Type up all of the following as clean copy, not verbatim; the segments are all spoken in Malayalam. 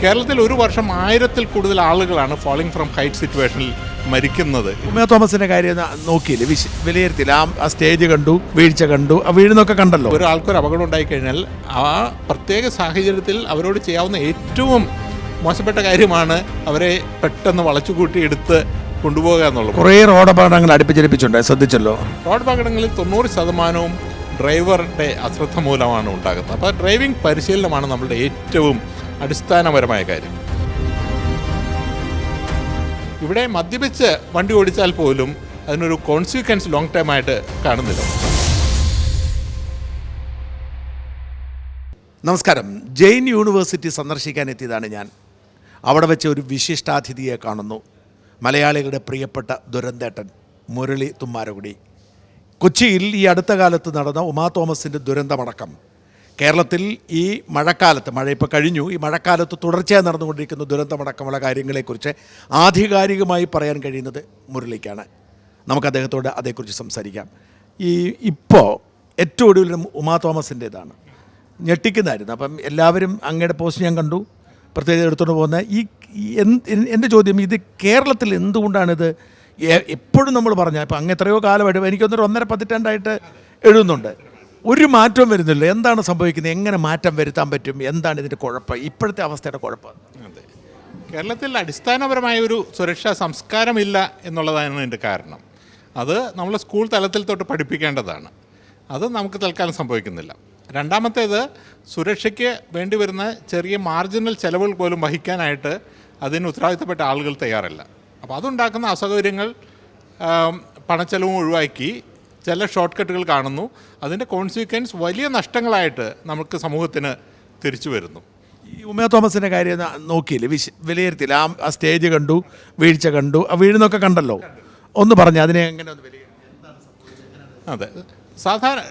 കേരളത്തിൽ ഒരു വർഷം 1000-ൽ കൂടുതൽ ആളുകളാണ് ഫാളിംഗ് ഫ്രം ഹൈറ്റ് സിറ്റുവേഷനിൽ മരിക്കുന്നത്. ഉമ തോമസിന്റെ കാര്യം നോക്കിയില്ലേ, വിലയിരുത്തില്ല. ആ സ്റ്റേജ് കണ്ടു, വീഴ്ച കണ്ടു, ആ വീഴുന്നൊക്കെ കണ്ടല്ലോ. ഒരാൾക്കൊരു അപകടം ഉണ്ടായിക്കഴിഞ്ഞാൽ ആ പ്രത്യേക സാഹചര്യത്തിൽ അവരോട് ചെയ്യാവുന്ന ഏറ്റവും മോശപ്പെട്ട കാര്യമാണ് അവരെ പെട്ടെന്ന് വളച്ചുകൂട്ടി എടുത്ത് കൊണ്ടുപോകുക എന്നുള്ളത്. കുറേ റോഡ് അപകടങ്ങൾ അടുപ്പിച്ചടിപ്പിച്ചുണ്ട്, ശ്രദ്ധിച്ചല്ലോ. റോഡ് അപകടങ്ങളിൽ 90% ഡ്രൈവറുടെ അശ്രദ്ധ മൂലമാണ് ഉണ്ടാകുന്നത്. അപ്പോൾ ഡ്രൈവിംഗ് പരിശീലനമാണ് നമ്മളുടെ ഏറ്റവും അടിസ്ഥാനപരമായ കാര്യം. ഇവിടെ മദ്യപിച്ച് വണ്ടി ഓടിച്ചാൽ പോലും അതിനൊരു കോൺസിക്വൻസ് ലോങ് ടൈം ആയിട്ട് കാണുന്നില്ല. നമസ്കാരം. ജെയിൻ യൂണിവേഴ്സിറ്റി സന്ദർശിക്കാൻ എത്തിയതാണ് ഞാൻ. അവിടെ വെച്ച് ഒരു വിശിഷ്ടാതിഥിയെ കാണുന്നു. മലയാളികളുടെ പ്രിയപ്പെട്ട ദുരന്തേട്ടൻ മുരളി തുമ്മാരകുടി. കൊച്ചിയിൽ ഈ അടുത്ത കാലത്ത് നടന്ന ഉമാ തോമസിൻ്റെ ദുരന്തമടക്കം കേരളത്തിൽ ഈ മഴക്കാലത്ത്, മഴ ഇപ്പോൾ കഴിഞ്ഞു, ഈ മഴക്കാലത്ത് തുടർച്ചയായി നടന്നുകൊണ്ടിരിക്കുന്ന ദുരന്തമടക്കമുള്ള കാര്യങ്ങളെക്കുറിച്ച് ആധികാരികമായി പറയാൻ കഴിയുന്നത് മുരളിക്കാണ്. നമുക്ക് അദ്ദേഹത്തോട് അതേക്കുറിച്ച് സംസാരിക്കാം. ഇപ്പോൾ ഏറ്റവും ഒടുവിൽ ഉമാ തോമസിൻ്റേതാണ്, ഞെട്ടിക്കുന്നതായിരുന്നു. അപ്പം എല്ലാവരും അങ്ങയുടെ പോസ്റ്റ് ഞാൻ കണ്ടു, പ്രത്യേകത എടുത്തുകൊണ്ട് പോകുന്ന എൻ്റെ ചോദ്യം, ഇത് കേരളത്തിൽ എന്തുകൊണ്ടാണിത് എപ്പോഴും നമ്മൾ പറഞ്ഞാൽ ഇപ്പം അങ്ങ് എത്രയോ കാലമായിട്ട്, എനിക്കൊന്നൊരു 1.5 പതിറ്റാണ്ടായിട്ട് എഴുതുന്നുണ്ട്, ഒരു മാറ്റവും വരുന്നില്ല. എന്താണ് സംഭവിക്കുന്നത്? എങ്ങനെ മാറ്റം വരുത്താൻ പറ്റും? എന്താണ് ഇതിൻ്റെ കുഴപ്പം, ഇപ്പോഴത്തെ അവസ്ഥയുടെ കുഴപ്പം? അതെ, കേരളത്തിൽ അടിസ്ഥാനപരമായ ഒരു സുരക്ഷാ സംസ്കാരമില്ല എന്നുള്ളതാണ് എൻ്റെ കാരണം. അത് നമ്മൾ സ്കൂൾ തലത്തിൽ തൊട്ട് പഠിപ്പിക്കേണ്ടതാണ്. അത് നമുക്ക് തൽക്കാലം സംഭവിക്കുന്നില്ല. രണ്ടാമത്തേത്, സുരക്ഷയ്ക്ക് വേണ്ടി വരുന്ന ചെറിയ മാർജിനൽ ചെലവുകൾ പോലും വഹിക്കാനായിട്ട് അതിന് ഉത്തരവാദിത്തപ്പെട്ട ആളുകൾ തയ്യാറല്ല. അപ്പോൾ അതുണ്ടാക്കുന്ന അസൗകര്യങ്ങൾ, പണച്ചെലവും ഒഴിവാക്കി ചില ഷോർട്ട് കട്ടുകൾ കാണുന്നു. അതിൻ്റെ കോൺസിക്വൻസ് വലിയ നഷ്ടങ്ങളായിട്ട് നമുക്ക് സമൂഹത്തിന് തിരിച്ചു വരുന്നു. ഈ ഉമ തോമസിൻ്റെ കാര്യം നോക്കിയില്ലേ, വിലയിരുത്തില്ല. ആ സ്റ്റേജ് കണ്ടു, വീഴ്ച കണ്ടു, ആ വീഴുന്നൊക്കെ കണ്ടല്ലോ. ഒന്ന് പറഞ്ഞ് അതിനെ എങ്ങനെ ഒന്ന് വിലയിരുത്തി? അതെ, സാധാരണ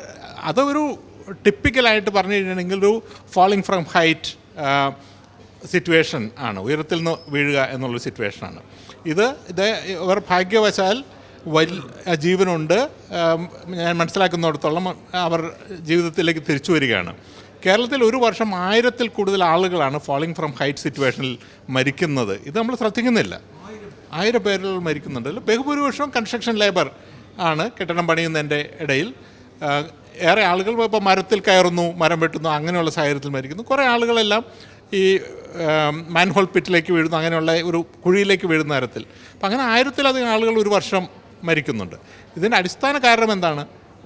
അതൊരു ടിപ്പിക്കലായിട്ട് പറഞ്ഞു കഴിഞ്ഞിട്ടുണ്ടെങ്കിൽ ഒരു ഫാളിംഗ് ഫ്രം ഹൈറ്റ് സിറ്റുവേഷൻ ആണ്, ഉയരത്തിൽ നിന്ന് വീഴുക എന്നുള്ളൊരു സിറ്റുവേഷനാണ്. ഇവർ ഭാഗ്യവശാൽ ജീവനുണ്ട്, ഞാൻ മനസ്സിലാക്കുന്നിടത്തോളം അവർ ജീവിതത്തിലേക്ക് തിരിച്ചു വരികയാണ്. കേരളത്തിൽ ഒരു വർഷം 1000-ൽ കൂടുതൽ ആളുകളാണ് ഫാളിംഗ് ഫ്രം ഹൈറ്റ് സിറ്റുവേഷനിൽ മരിക്കുന്നത്. ഇത് നമ്മൾ ശ്രദ്ധിക്കുന്നില്ല. 1000 പേരിൽ മരിക്കുന്നുണ്ട്. ബഹുഭൂരിപക്ഷവും കൺസ്ട്രക്ഷൻ ലേബർ ആണ്, കെട്ടിടം പണിയുന്നതിൻ്റെ ഇടയിൽ. ഏറെ ആളുകൾ ഇപ്പോൾ മരത്തിൽ കയറുന്നു, മരം വെട്ടുന്നു, അങ്ങനെയുള്ള സാഹചര്യത്തിൽ മരിക്കുന്നു. കുറേ ആളുകളെല്ലാം ഈ മാൻഹോൾ പിറ്റിലേക്ക് വീഴുന്നു, അങ്ങനെയുള്ള ഒരു കുഴിയിലേക്ക് വീഴുന്ന തരത്തിൽ. അപ്പം അങ്ങനെ 1000-ലധികം ആളുകൾ ഒരു വർഷം മരിക്കുന്നുണ്ട്. ഇതിൻ്റെ അടിസ്ഥാന കാരണം എന്താണ്?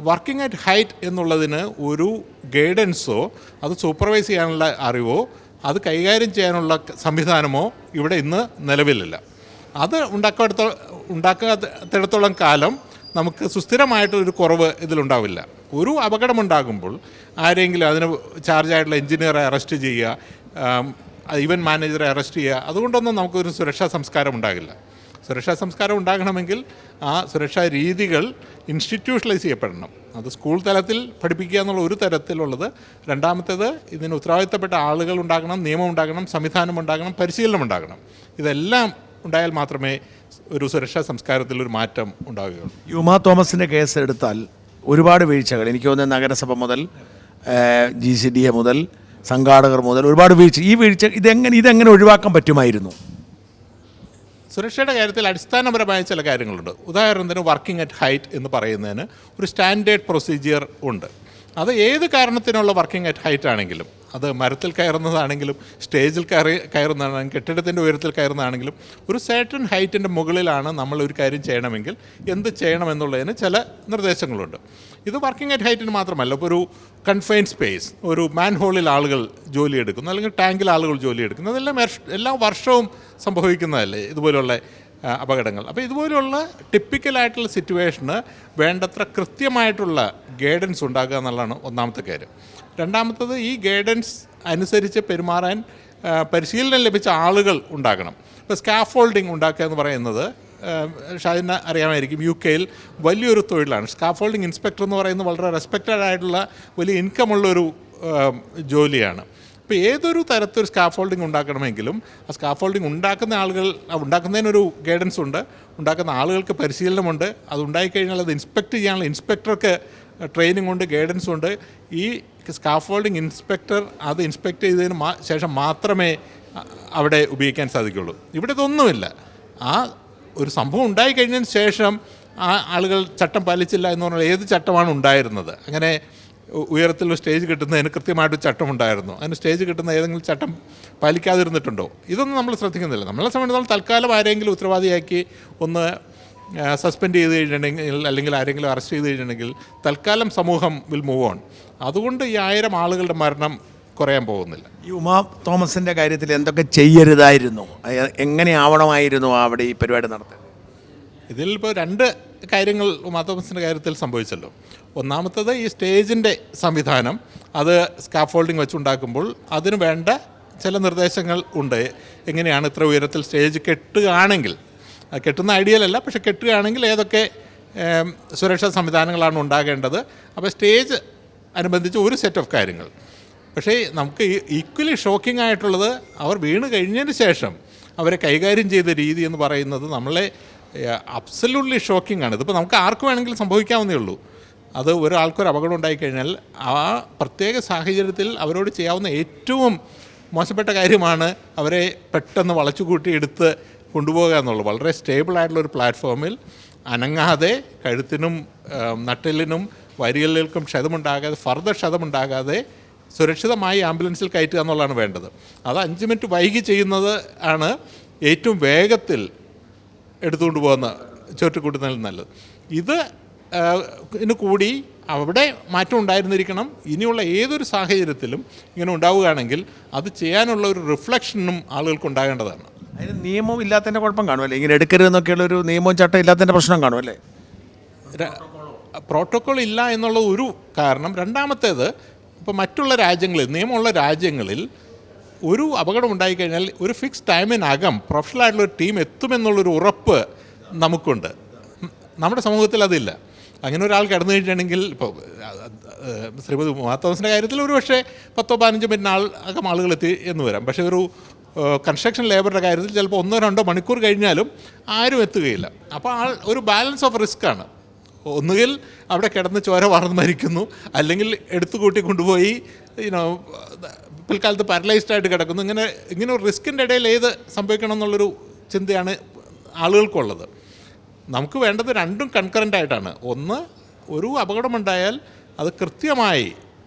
വർക്കിംഗ് അറ്റ് ഹൈറ്റ് എന്നുള്ളതിന് ഒരു ഗൈഡൻസോ അത് സൂപ്പർവൈസ് ചെയ്യാനുള്ള അറിവോ അത് കൈകാര്യം ചെയ്യാനുള്ള സംവിധാനമോ ഇവിടെ ഇന്ന് നിലവിലില്ല. അത് ഉണ്ടാക്കാത്തിടത്തോളം കാലം നമുക്ക് സുസ്ഥിരമായിട്ടൊരു കുറവ് ഇതിലുണ്ടാവില്ല. ഒരു അപകടമുണ്ടാകുമ്പോൾ ആരെങ്കിലും അതിന് ചാർജായിട്ടുള്ള എഞ്ചിനീയറെ അറസ്റ്റ് ചെയ്യുക, ഇവൻറ്റ് മാനേജറെ അറസ്റ്റ് ചെയ്യുക, അതുകൊണ്ടൊന്നും നമുക്കൊരു സുരക്ഷാ സംസ്കാരം ഉണ്ടാകില്ല. സുരക്ഷാ സംസ്കാരം ഉണ്ടാകണമെങ്കിൽ ആ സുരക്ഷാ രീതികൾ ഇൻസ്റ്റിറ്റ്യൂഷണലൈസ് ചെയ്യപ്പെടണം. അത് സ്കൂൾ തലത്തിൽ പഠിപ്പിക്കുക എന്നുള്ള ഒരു തരത്തിലുള്ളത്. രണ്ടാമത്തേത്, ഇതിന് ഉത്തരവാദിത്തപ്പെട്ട ആളുകൾ ഉണ്ടാകണം, നിയമം ഉണ്ടാകണം, സംവിധാനം ഉണ്ടാകണം, പരിശീലനം ഉണ്ടാകണം. ഇതെല്ലാം ഉണ്ടായാൽ മാത്രമേ ഒരു സുരക്ഷാ സംസ്കാരത്തിൽ ഒരു മാറ്റം ഉണ്ടാവുകയുള്ളൂ. ഉമാ തോമസിൻ്റെ കേസ് എടുത്താൽ ഒരുപാട് വീഴ്ചകൾ, എനിക്ക് തോന്നുന്നത് നഗരസഭ മുതൽ GCDA മുതൽ സംഘാടകർ മുതൽ ഒരുപാട് വീഴ്ച. ഈ വീഴ്ച ഇതെങ്ങനെ ഒഴിവാക്കാൻ പറ്റുമായിരുന്നു? സുരക്ഷയുടെ കാര്യത്തിൽ അടിസ്ഥാനപരമായ ചില കാര്യങ്ങളുണ്ട്. ഉദാഹരണത്തിന് വർക്കിംഗ് അറ്റ് ഹൈറ്റ് എന്ന് പറയുന്നതിന് ഒരു സ്റ്റാൻഡേർഡ് പ്രൊസീജിയർ ഉണ്ട്. അത് ഏത് കാരണത്തിനുള്ള വർക്കിംഗ് അറ്റ് ഹൈറ്റ് ആണെങ്കിലും, അത് മരത്തിൽ കയറുന്നതാണെങ്കിലും സ്റ്റേജിൽ കയറുന്നതാണെങ്കിലും കെട്ടിടത്തിൻ്റെ ഉയരത്തിൽ കയറുന്നതാണെങ്കിലും ഒരു സർട്ടൻ ഹൈറ്റിൻ്റെ മുകളിലാണ് നമ്മൾ ഒരു കാര്യം ചെയ്യണമെങ്കിൽ എന്ത് ചെയ്യണമെന്നുള്ളതിന് ചില നിർദ്ദേശങ്ങളുണ്ട്. ഇത് വർക്കിംഗ് അറ്റ് ഹൈറ്റിന് മാത്രമല്ല. ഇപ്പോൾ ഒരു കൺഫൈൻഡ് സ്പേസ്, ഒരു മാൻഹോളിൽ ആളുകൾ ജോലിയെടുക്കുന്നു, അല്ലെങ്കിൽ ടാങ്കിൽ ആളുകൾ ജോലിയെടുക്കുന്നു, അതെല്ലാം എല്ലാ വർഷവും സംഭവിക്കുന്നതല്ലേ ഇതുപോലുള്ള അപകടങ്ങൾ. അപ്പോൾ ഇതുപോലുള്ള ടിപ്പിക്കലായിട്ടുള്ള സിറ്റുവേഷന് വേണ്ടത്ര കൃത്യമായിട്ടുള്ള ഗൈഡൻസ് ഉണ്ടാക്കുക എന്നുള്ളതാണ് ഒന്നാമത്തെ കാര്യം. രണ്ടാമത്തത്, ഈ ഗൈഡൻസ് അനുസരിച്ച് പെരുമാറാൻ പരിശീലനം ലഭിച്ച ആളുകൾ ഉണ്ടാകണം. ഇപ്പോൾ സ്കാഫോൾഡിങ് ഉണ്ടാക്കുക എന്ന് പറയുന്നത് ഷാജിന് അറിയാമായിരിക്കും, UK-യിൽ വലിയൊരു തൊഴിലാണ്. സ്കാഫോൾഡിങ് ഇൻസ്പെക്ടർ എന്ന് പറയുന്നത് വളരെ റെസ്പെക്റ്റഡ് ആയിട്ടുള്ള വലിയ ഇൻകമുള്ളൊരു ജോലിയാണ്. ഇപ്പോൾ ഏതൊരു തരത്തിലൊരു സ്കാഫോൾഡിങ് ഉണ്ടാക്കണമെങ്കിലും ആ സ്കാഫോൾഡിങ് ഉണ്ടാക്കുന്നതിനൊരു ഗൈഡൻസ് ഉണ്ട്, ഉണ്ടാക്കുന്ന ആളുകൾക്ക് പരിശീലനമുണ്ട്. അത് ഉണ്ടായിക്കഴിഞ്ഞാൽ അത് ഇൻസ്പെക്ട് ചെയ്യാനുള്ള ഇൻസ്പെക്ടർക്ക് ട്രെയിനിങ് ഉണ്ട്, ഗൈഡൻസ് ഉണ്ട്. ഈ സ്കാഫോൾഡിങ് ഇൻസ്പെക്ടർ അത് ഇൻസ്പെക്ട് ചെയ്തതിന് ശേഷം മാത്രമേ അവിടെ ഉപയോഗിക്കാൻ സാധിക്കുള്ളൂ. ഇവിടെ ഇതൊന്നുമില്ല. ആ ഒരു സംഭവം ഉണ്ടായിക്കഴിഞ്ഞതിന് ശേഷം ആ ആളുകൾ ചട്ടം പാലിച്ചില്ല എന്ന് പറഞ്ഞാൽ ഏത് ചട്ടമാണ് ഉണ്ടായിരുന്നത്? അങ്ങനെ ഉയരത്തിലുള്ള സ്റ്റേജ് കിട്ടുന്നതിന് കൃത്യമായിട്ട് ചട്ടമുണ്ടായിരുന്നു. അതിന് സ്റ്റേജ് കിട്ടുന്ന ഏതെങ്കിലും ചട്ടം പാലിക്കാതിരുന്നിട്ടുണ്ടോ? ഇതൊന്നും നമ്മൾ ശ്രദ്ധിക്കുന്നില്ല. നമ്മളെ സംബന്ധിച്ചിടത്തോളം തൽക്കാലം ആരെങ്കിലും ഉത്തരവാദിയാക്കി ഒന്ന് സസ്പെൻഡ് ചെയ്ത് കഴിഞ്ഞിട്ടുണ്ടെങ്കിൽ അല്ലെങ്കിൽ ആരെങ്കിലും അറസ്റ്റ് ചെയ്ത് കഴിഞ്ഞിട്ടുണ്ടെങ്കിൽ തൽക്കാലം സമൂഹം വിൽ മൂവ് ഓൺ. അതുകൊണ്ട് ഈ 1000 ആളുകളുടെ മരണം കുറയാൻ പോകുന്നില്ല. ഈ ഉമാ തോമസിൻ്റെ കാര്യത്തിൽ എന്തൊക്കെ ചെയ്യരുതായിരുന്നു, എങ്ങനെ ആവണമായിരുന്നു അവിടെ ഈ പരിപാടി നടത്തുന്നത്? ഇതിൽ ഇപ്പോൾ 2 കാര്യങ്ങൾ ഉമാ തോമസിൻ്റെ കാര്യത്തിൽ സംഭവിച്ചല്ലോ. ഒന്നാമത്തത് ഈ സ്റ്റേജിൻ്റെ സംവിധാനം, അത് സ്കാഫോൾഡിങ് വെച്ചുണ്ടാക്കുമ്പോൾ അതിന് വേണ്ട ചില നിർദ്ദേശങ്ങൾ ഉണ്ട്. എങ്ങനെയാണ് ഇത്ര ഉയരത്തിൽ സ്റ്റേജ് കെട്ടുകയാണെങ്കിൽ, കെട്ടുന്ന ഐഡിയലല്ല, പക്ഷെ കെട്ടുകയാണെങ്കിൽ ഏതൊക്കെ സുരക്ഷാ സംവിധാനങ്ങളാണ് ഉണ്ടാകേണ്ടത്. അപ്പോൾ സ്റ്റേജ് അനുബന്ധിച്ച് ഒരു സെറ്റ് ഓഫ് കാര്യങ്ങൾ. പക്ഷേ നമുക്ക് ഈക്വലി ഷോക്കിംഗ് ആയിട്ടുള്ളത് അവർ വീണ് കഴിഞ്ഞതിന് ശേഷം അവരെ കൈകാര്യം ചെയ്ത രീതി എന്ന് പറയുന്നത് നമ്മളെ അബ്സല്യൂട്ട്ലി ഷോക്കിംഗ് ആണ്. ഇതിപ്പോൾ നമുക്ക് ആർക്ക് വേണമെങ്കിലും സംഭവിക്കാവുന്നേ ഉള്ളൂ. അത് ഒരാൾക്കൊരു അപകടം ഉണ്ടായിക്കഴിഞ്ഞാൽ ആ പ്രത്യേക സാഹചര്യത്തിൽ അവരോട് ചെയ്യാവുന്ന ഏറ്റവും മോശപ്പെട്ട കാര്യമാണ് അവരെ പെട്ടെന്ന് വളച്ചുകൂട്ടി എടുത്ത് കൊണ്ടുപോകുക എന്നുള്ളത്. വളരെ സ്റ്റേബിളായിട്ടുള്ളൊരു പ്ലാറ്റ്ഫോമിൽ അനങ്ങാതെ കഴുത്തിനും നട്ടെല്ലിനും വരികൾക്കും ക്ഷതമുണ്ടാകാതെ, ഫർദർ ക്ഷതമുണ്ടാകാതെ സുരക്ഷിതമായി ആംബുലൻസിൽ കയറ്റുക എന്നുള്ളതാണ് വേണ്ടത്. അത് 5 മിനിറ്റ് വൈകി ചെയ്യുന്നത് ആണ് ഏറ്റവും വേഗത്തിൽ എടുത്തുകൊണ്ട് പോകുന്ന ചുരുട്ടിക്കൂട്ടുന്നതിൽ നല്ലത്. ഇതിന് കൂടി അവിടെ മാറ്റം ഉണ്ടായിരുന്നിരിക്കണം. ഇനിയുള്ള ഏതൊരു സാഹചര്യത്തിലും ഇങ്ങനെ ഉണ്ടാവുകയാണെങ്കിൽ അത് ചെയ്യാനുള്ള ഒരു റിഫ്ലക്ഷനും ആളുകൾക്ക് ഉണ്ടാകേണ്ടതാണ്. അതിന് നിയമവും ഇല്ലാത്തതിൻ്റെ കുഴപ്പം കാണുമല്ലേ? ഇങ്ങനെ എടുക്കരുതെന്നൊക്കെയുള്ളൊരു നിയമവും ചട്ടം ഇല്ലാത്തതിൻ്റെ പ്രശ്നം കാണുമല്ലേ? പ്രോട്ടോക്കോൾ ഇല്ല എന്നുള്ള ഒരു കാരണം. രണ്ടാമത്തേത്, ഇപ്പോൾ മറ്റുള്ള രാജ്യങ്ങളിൽ, നിയമമുള്ള രാജ്യങ്ങളിൽ ഒരു അപകടം ഉണ്ടായിക്കഴിഞ്ഞാൽ ഒരു ഫിക്സ് ടൈമിനകം പ്രൊഫഷണലായിട്ടുള്ളൊരു ടീം എത്തുമെന്നുള്ളൊരു ഉറപ്പ് നമുക്കുണ്ട്. നമ്മുടെ സമൂഹത്തിൽ അതില്ല. അങ്ങനെ ഒരാൾ കടന്നു കഴിഞ്ഞിട്ടുണ്ടെങ്കിൽ, ഇപ്പോൾ ശ്രീമതി ഉമാ തോമസിൻ്റെ കാര്യത്തിൽ ഒരു പക്ഷേ 10-15 മിനിറ്റിനകം ആളുകൾ എത്തി എന്ന് വരാം. പക്ഷേ ഒരു കൺസ്ട്രക്ഷൻ ലേബറുടെ കാര്യത്തിൽ ചിലപ്പോൾ 1-2 മണിക്കൂർ കഴിഞ്ഞാലും ആരും എത്തുകയില്ല. അപ്പോൾ ഒരു ബാലൻസ് ഓഫ് റിസ്ക്കാണ്. ഒന്നുകിൽ അവിടെ കിടന്ന് ചോര വാർന്ന് മരിക്കുന്നു, അല്ലെങ്കിൽ എടുത്തു കൂട്ടി കൊണ്ടുപോയി പിൽക്കാലത്ത് പാരലൈസ്ഡ് ആയിട്ട് കിടക്കുന്നു. ഇങ്ങനെ ഒരു റിസ്കിൻ്റെ ഇടയിൽ ഏത് സംഭവിക്കണം എന്നുള്ളൊരു ചിന്തയാണ് ആളുകൾക്കുള്ളത്. നമുക്ക് വേണ്ടത് രണ്ടും കൺകറൻ്റ് ആയിട്ടാണ്. ഒന്ന്, ഒരു അപകടമുണ്ടായാൽ അത് കൃത്യമായി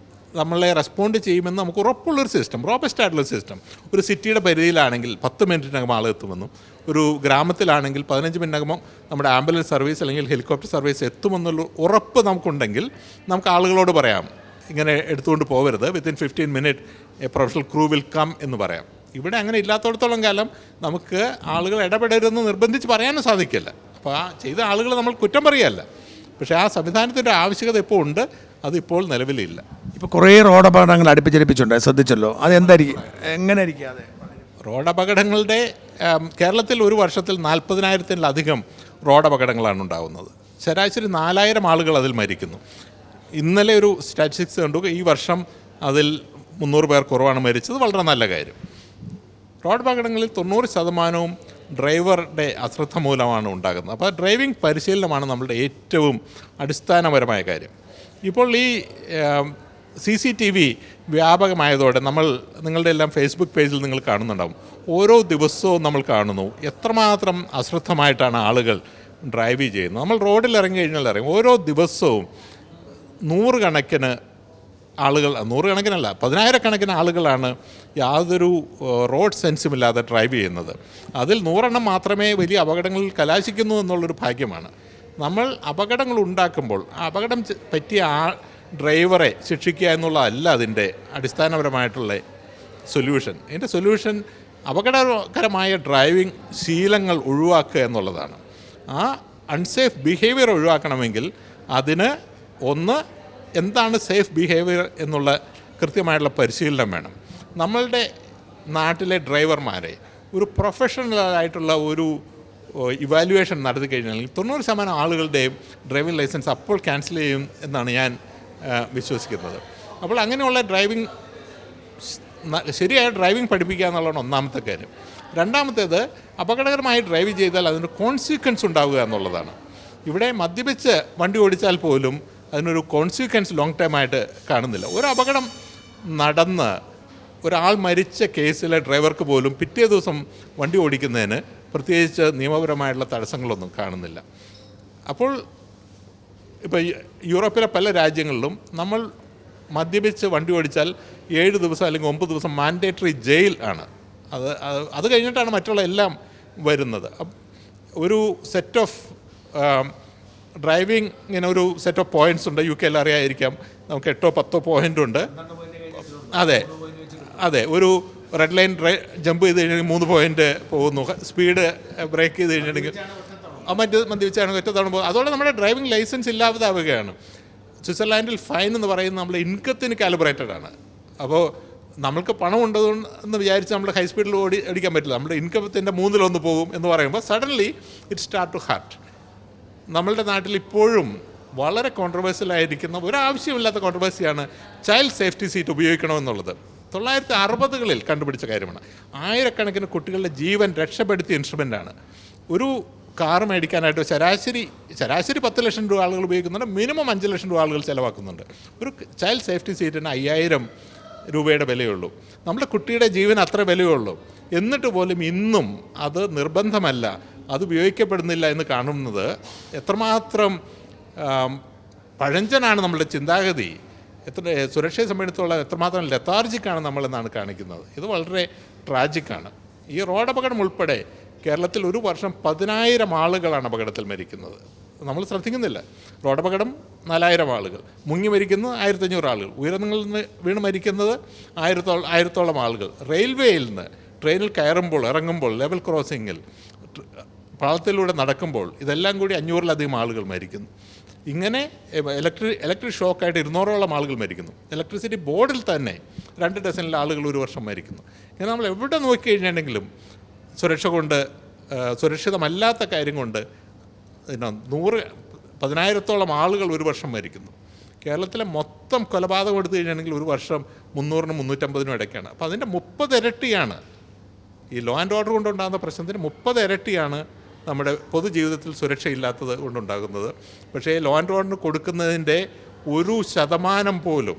നമ്മളെ റെസ്പോണ്ട് ചെയ്യുമെന്ന് നമുക്ക് ഉറപ്പുള്ളൊരു സിസ്റ്റം, റോബസ്റ്റ് ആയിട്ടുള്ളൊരു സിസ്റ്റം. ഒരു സിറ്റിയുടെ പരിധിയിലാണെങ്കിൽ 10 മിനിറ്റിനകം ആളെത്തുമെന്നും, ഒരു ഗ്രാമത്തിലാണെങ്കിൽ 15 മിനിറ്റിനകം നമ്മുടെ ആംബുലൻസ് സർവീസ് അല്ലെങ്കിൽ ഹെലികോപ്റ്റർ സർവീസ് എത്തുമെന്നുള്ള ഉറപ്പ് നമുക്കുണ്ടെങ്കിൽ നമുക്ക് ആളുകളോട് പറയാം, ഇങ്ങനെ എടുത്തുകൊണ്ട് പോകരുത്, within 15 minute a professional crew will come എന്ന് പറയാം. ഇവിടെ അങ്ങനെ ഇല്ലാത്തടത്തോളം കാലം നമുക്ക് ആളുകൾ ഇടപെടരുതെന്ന് നിർബന്ധിച്ച് പറയാനും സാധിക്കില്ല. അപ്പോൾ ആ ചെയ്ത ആളുകൾ നമ്മൾ കുറ്റം പറയുകയല്ല, പക്ഷേ ആ സംവിധാനത്തിൻ്റെ ആവശ്യകത ഇപ്പോൾ ഉണ്ട്, അതിപ്പോൾ നിലവിലില്ല. ഇപ്പോൾ കുറേ റോഡ് അപകടങ്ങൾ അടുപ്പിച്ചടുപ്പിച്ചുണ്ട്, ശ്രദ്ധിച്ചല്ലോ. അതെന്തായിരിക്കും, എങ്ങനെയായിരിക്കും അത്? റോഡ് അപകടങ്ങളുടെ കേരളത്തിൽ ഒരു വർഷത്തിൽ 40,000-ത്തിലധികം റോഡ് അപകടങ്ങളാണ് ഉണ്ടാകുന്നത്. ശരാശരി 4,000 ആളുകൾ അതിൽ മരിക്കുന്നു. ഇന്നലെ ഒരു സ്റ്റാറ്റിസ്റ്റിക്സ് കണ്ടു, ഈ വർഷം അതിൽ 300 പേർ കുറവാണ് മരിച്ചത്. വളരെ നല്ല കാര്യം. റോഡ് അപകടങ്ങളിൽ 90% ഡ്രൈവറുടെ അശ്രദ്ധ മൂലമാണ് ഉണ്ടാകുന്നത്. അപ്പോൾ ഡ്രൈവിംഗ് പരിശീലനമാണ് നമ്മളുടെ ഏറ്റവും അടിസ്ഥാനപരമായ കാര്യം. ഇപ്പോൾ ഈ CCTV വ്യാപകമായതോടെ നിങ്ങളുടെ എല്ലാം ഫേസ്ബുക്ക് പേജിൽ നിങ്ങൾ കാണുന്നുണ്ടാവും. ഓരോ ദിവസവും നമ്മൾ കാണുന്നു എത്രമാത്രം അശ്രദ്ധമായിട്ടാണ് ആളുകൾ ഡ്രൈവ് ചെയ്യുന്നത്. നമ്മൾ റോഡിൽ ഇറങ്ങി കഴിഞ്ഞാൽ അറിയാം, ഓരോ ദിവസവും 100 കണക്കിന് ആളുകൾ, 100 കണക്കിനല്ല 10,000 ആളുകളാണ് യാതൊരു റോഡ് സെൻസും ഇല്ലാതെ ഡ്രൈവ് ചെയ്യുന്നത്. അതിൽ 100 മാത്രമേ വലിയ അപകടങ്ങളിൽ കലാശിക്കുന്നു എന്നുള്ളൊരു ഭാഗ്യമാണ്. നമ്മൾ അപകടങ്ങൾ ഉണ്ടാക്കുമ്പോൾ ആ അപകടം പറ്റിയ ഡ്രൈവറെ ശിക്ഷിക്കുക എന്നുള്ളതല്ല അതിൻ്റെ അടിസ്ഥാനപരമായിട്ടുള്ള സൊല്യൂഷൻ. ഇതിൻ്റെ സൊല്യൂഷൻ അപകടകരമായ ഡ്രൈവിംഗ് ശീലങ്ങൾ ഒഴിവാക്കുക എന്നുള്ളതാണ്. ആ അൺസേഫ് ബിഹേവിയർ ഒഴിവാക്കണമെങ്കിൽ അതിന് ഒന്ന്, എന്താണ് സേഫ് ബിഹേവിയർ എന്നുള്ള കൃത്യമായിട്ടുള്ള പരിശീലനം വേണം. നമ്മളുടെ നാട്ടിലെ ഡ്രൈവർമാരെ ഒരു പ്രൊഫഷണലായിട്ടുള്ള ഒരു ഇവാലുവേഷൻ നടത്തി കഴിഞ്ഞാൽ 90% ആളുകളുടെയും ഡ്രൈവിംഗ് ലൈസൻസ് അപ്പോൾ ക്യാൻസൽ ചെയ്യും എന്നാണ് ഞാൻ വിശ്വസിക്കുന്നത്. അപ്പോൾ അങ്ങനെയുള്ള ശരിയായ ഡ്രൈവിംഗ് പഠിപ്പിക്കുക എന്നുള്ളതാണ് ഒന്നാമത്തെ കാര്യം. രണ്ടാമത്തേത്, അപകടകരമായി ഡ്രൈവ് ചെയ്താൽ അതിന് കോൺസിക്വൻസ് ഉണ്ടാവുക എന്നുള്ളതാണ്. ഇവിടെ മദ്യപിച്ച് വണ്ടി ഓടിച്ചാൽ പോലും അതിനൊരു കോൺസിക്വൻസ് ലോങ് ടൈം ആയിട്ട് കാണുന്നില്ല. ഒരു അപകടം നടന്ന് ഒരാൾ മരിച്ച കേസിലെ ഡ്രൈവർക്ക് പോലും പിറ്റേ ദിവസം വണ്ടി ഓടിക്കുന്നതിന് പ്രത്യേകിച്ച് നിയമപരമായിട്ടുള്ള തടസ്സങ്ങളൊന്നും കാണുന്നില്ല. അപ്പോൾ ഇപ്പോൾ യൂറോപ്പിലെ പല രാജ്യങ്ങളിലും നമ്മൾ മദ്യപിച്ച് വണ്ടി ഓടിച്ചാൽ 7 ദിവസം അല്ലെങ്കിൽ 9 ദിവസം മാൻഡേറ്ററി ജയിൽ ആണ്. അത് കഴിഞ്ഞിട്ടാണ് മറ്റുള്ള എല്ലാം വരുന്നത്. ഒരു സെറ്റ് ഓഫ് ഡ്രൈവിംഗ് ഇങ്ങനെ ഒരു സെറ്റ് ഓഫ് പോയിൻറ്റ്സ് ഉണ്ട്. UK അറിയാതിരിക്കാം, നമുക്ക് 8-10 പോയിൻ്റ് ഉണ്ട്. അതെ, ഒരു റെഡ് ലൈൻ ജമ്പ് ചെയ്ത് കഴിഞ്ഞാൽ 3 പോയിൻ്റ് പോകുന്നു. സ്പീഡ് ബ്രേക്ക് ചെയ്ത് കഴിഞ്ഞിട്ടുണ്ടെങ്കിൽ മദ്യപിച്ചാണ് ഒറ്റത്തവണ പോകുന്നത്. അതോടെ നമ്മുടെ ഡ്രൈവിംഗ് ലൈസൻസ് ഇല്ലാതാവുകയാണ്. സ്വിറ്റ്സർലാൻഡിൽ ഫൈൻ എന്ന് പറയുന്നത് നമ്മുടെ ഇൻകത്തിന് കാലിബ്രേറ്റഡ് ആണ്. അപ്പോൾ നമ്മൾക്ക് പണം ഉണ്ടെന്ന് വിചാരിച്ച് നമ്മൾ ഹൈ സ്പീഡിൽ ഓടിക്കാൻ പറ്റില്ല. നമ്മുടെ ഇൻകത്തിൻ്റെ 1/3 പോകും എന്ന് പറയുമ്പോൾ suddenly it start to hurt. നമ്മളുടെ നാട്ടിൽ ഇപ്പോഴും വളരെ കോൺട്രവേഴ്സ്യലായിരിക്കുന്ന ഒരാവശ്യമില്ലാത്ത കോൺട്രവേഴ്സിയാണ് ചൈൽഡ് സേഫ്റ്റി സീറ്റ് ഉപയോഗിക്കണമെന്നുള്ളത്. 1960കളിൽ കണ്ടുപിടിച്ച കാര്യമാണ്. ആയിരക്കണക്കിന് കുട്ടികളുടെ ജീവൻ രക്ഷപ്പെടുത്തിയ ഇൻസ്ട്രുമെൻ്റാണ്. ഒരു കാർ മേടിക്കാനായിട്ട് ശരാശരി 10 ലക്ഷം രൂപ ആളുകൾ ഉപയോഗിക്കുന്നുണ്ട്, മിനിമം 5 ലക്ഷം രൂപ ആളുകൾ ചിലവാക്കുന്നുണ്ട്. ഒരു ചൈൽഡ് സേഫ്റ്റി സീറ്റിന് 5000 രൂപയുടെ വിലയുള്ളൂ. നമ്മുടെ കുട്ടിയുടെ ജീവൻ അത്ര വിലയുള്ളൂ. എന്നിട്ട് പോലും ഇന്നും അത് നിർബന്ധമല്ല, അത് ഉപയോഗിക്കപ്പെടുന്നില്ല എന്ന് കാണുന്നത് എത്രമാത്രം പഴഞ്ചനാണ് നമ്മളുടെ ചിന്താഗതി, സുരക്ഷയെ സംബന്ധിച്ചിടത്തോളം എത്രമാത്രം ലെത്താർജിക്കാണ് നമ്മളെന്നാണ് കാണിക്കുന്നത്. ഇത് വളരെ ട്രാജിക്കാണ്. ഈ റോഡ് അപകടം ഉൾപ്പെടെ കേരളത്തിൽ ഒരു വർഷം 10,000 ആളുകളാണ് അപകടത്തിൽ മരിക്കുന്നത്. നമ്മൾ ശ്രദ്ധിക്കുന്നില്ല. റോഡ് അപകടം 4,000 ആളുകൾ, മുങ്ങി മരിക്കുന്നത് 1,500 ആളുകൾ, ഉയരങ്ങളിൽ നിന്ന് വീണ് മരിക്കുന്നത് 1000-ഓളം ആളുകൾ, റെയിൽവേയിൽ നിന്ന് ട്രെയിനിൽ കയറുമ്പോൾ ഇറങ്ങുമ്പോൾ ലെവൽ ക്രോസിങ്ങിൽ പാളത്തിലൂടെ നടക്കുമ്പോൾ ഇതെല്ലാം കൂടി 500-ലധികം ആളുകൾ മരിക്കുന്നു. ഇങ്ങനെ ഇലക്ട്രിക് ഷോക്കായിട്ട് 200-ഓളം ആളുകൾ മരിക്കുന്നു. ഇലക്ട്രിസിറ്റി ബോർഡിൽ തന്നെ 2 ഡസനിൽ ആളുകൾ ഒരു വർഷം മരിക്കുന്നു. ഇങ്ങനെ നമ്മൾ എവിടെ നോക്കിക്കഴിഞ്ഞിട്ടുണ്ടെങ്കിലും സുരക്ഷ കൊണ്ട്, സുരക്ഷിതമല്ലാത്ത കാര്യം കൊണ്ട് 10,000-ഓളം ആളുകൾ ഒരു വർഷം മരിക്കുന്നു. കേരളത്തിലെ മൊത്തം കൊലപാതകം എടുത്തു കഴിഞ്ഞിട്ടുണ്ടെങ്കിൽ ഒരു വർഷം 300-350 ഇടയ്ക്കാണ്. അപ്പോൾ അതിൻ്റെ 30 ഇരട്ടിയാണ് ഈ ലോ ആൻഡ് ഓർഡർ കൊണ്ടുണ്ടാകുന്ന പ്രശ്നത്തിന് 30 ഇരട്ടിയാണ് നമ്മുടെ പൊതുജീവിതത്തിൽ സുരക്ഷയില്ലാത്തത് കൊണ്ടുണ്ടാകുന്നത്. പക്ഷേ ലോ ആൻഡ് ഓർഡർ കൊടുക്കുന്നതിൻ്റെ 1% പോലും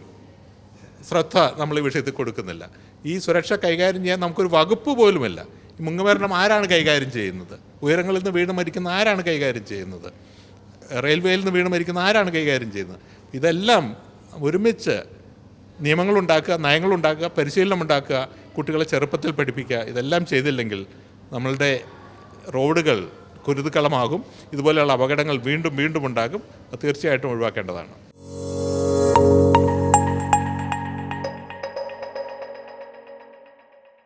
ശ്രദ്ധ നമ്മൾ ഈ വിഷയത്തിൽ കൊടുക്കുന്നില്ല. ഈ സുരക്ഷ കൈകാര്യം ചെയ്യാൻ നമുക്കൊരു വകുപ്പ് പോലുമില്ല. ഈ മുങ്ങുമരണം ആരാണ് കൈകാര്യം ചെയ്യുന്നത്? ഉയരങ്ങളിൽ നിന്ന് വീണ് മരിക്കുന്ന ആരാണ് കൈകാര്യം ചെയ്യുന്നത്? റെയിൽവേയിൽ നിന്ന് വീണ് മരിക്കുന്ന ആരാണ് കൈകാര്യം ചെയ്യുന്നത്? ഇതെല്ലാം ഒരുമിച്ച് നിയമങ്ങളുണ്ടാക്കുക, നയങ്ങളുണ്ടാക്കുക, പരിശീലനം ഉണ്ടാക്കുക, കുട്ടികളെ ചെറുപ്പത്തിൽ പഠിപ്പിക്കുക, ഇതെല്ലാം ചെയ്തില്ലെങ്കിൽ നമ്മളുടെ റോഡുകൾ കുരുതുകളമാകും. ഇതുപോലെയുള്ള അപകടങ്ങൾ വീണ്ടും ഉണ്ടാകും. അത് തീർച്ചയായിട്ടും ഒഴിവാക്കേണ്ടതാണ്.